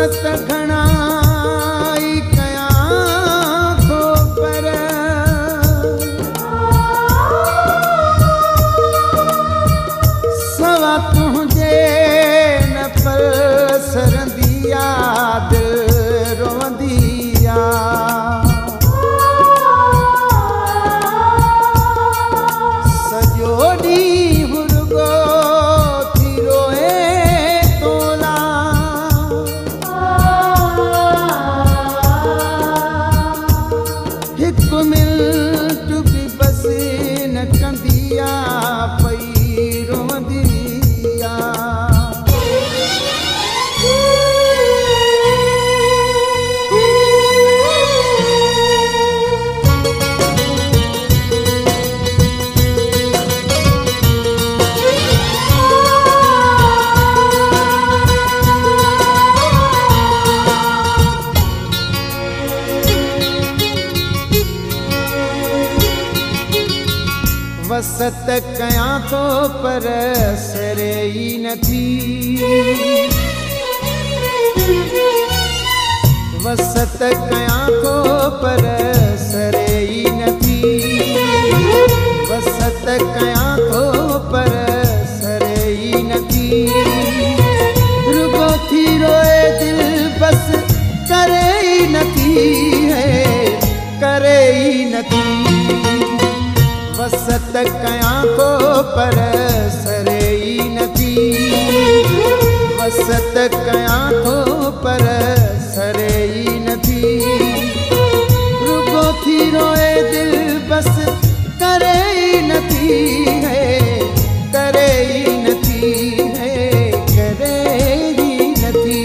वसत घणाई कया तो पर सवा तुझे न पर सरंदिया दिल रोंदिया सजोड़ी हुरगो थी रोए तोला हिक मिनट भी बस न कंदिया पई रोंदिया वसत कया तो पर सरेई न थी वसत कया तो पर सरेई न थी वसत कया तो पर सरेई न थी रुगो थी रोए दिल बस करे ही न थी है करे ही न थी वसत कया को पर सरेई न थी वसत कया को पर सरेई न थी रुगो थी रोए दिल बस करे ही न थी है करे ही न थी है करे ही न थी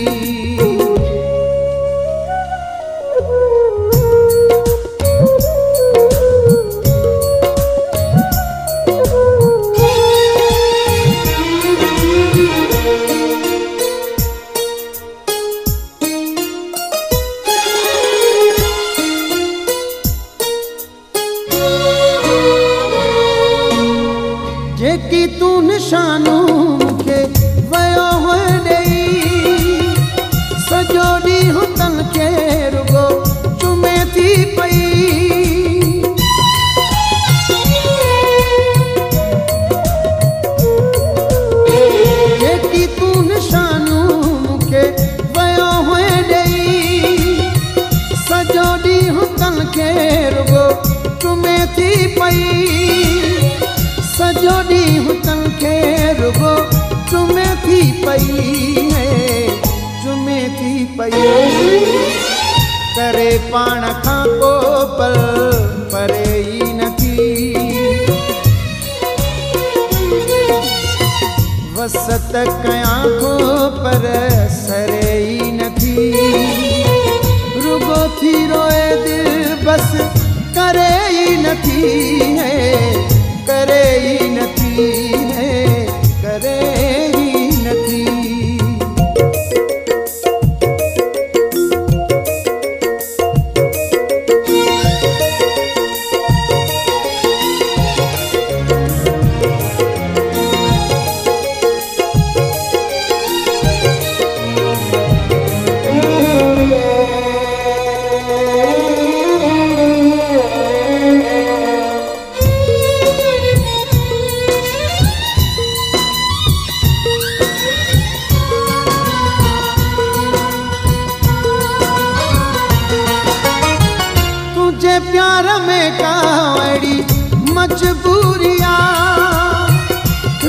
जेकी तू निशानू मूंखे वयो हो ॾेई सजोड़ी हुतन खे रुगो चुमे थी पई जेकी तू निशानू मूंखे वयो हो ॾेई सजोड़ी हुतन खे रुगो चुमे थी पई सजोड़ी हुतन खे रुगो चुमे थी पई है चुमे थी पई करे पाण खां को पल परे ही न थी वसत कया को पर सरे ही न थी रुगो थी रोए दिल बस करे ही न थी है करे ही न थी है करे ही न थी प्यार में कावड़ी मजबूरिया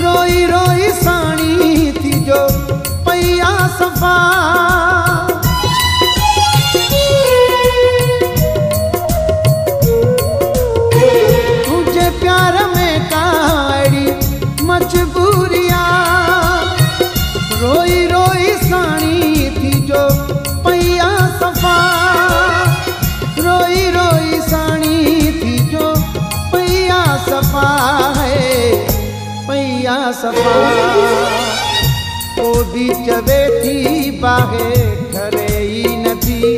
रोई रोई साणी थी जो पैया सफा तुझे प्यार में कावड़ी मजबूरिया रोई रोई साणी थी जो पैया सफा रोई रोई साणी थी जो पैया सफा है पैया सफा ओदी चवे थी बाहे ठरे ही न थी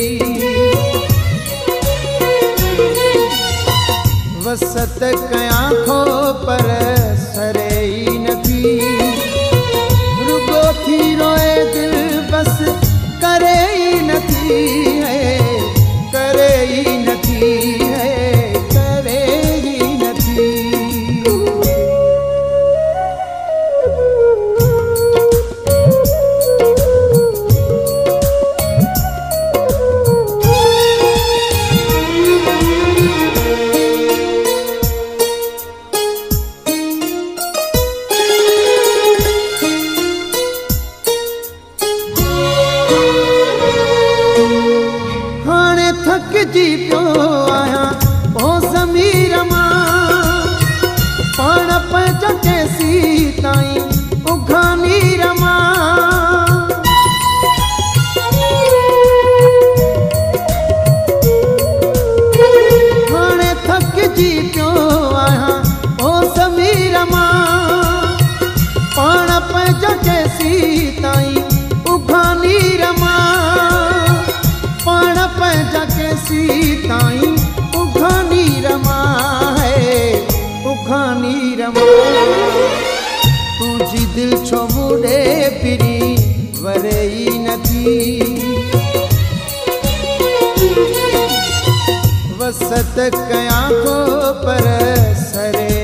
वसत कया खो पर सरे ही न थी रुगो थी रोए दिल बस करे मुझी दिल छो मूडे पिरी वरे ई नथी वसत कयां थो पर सरे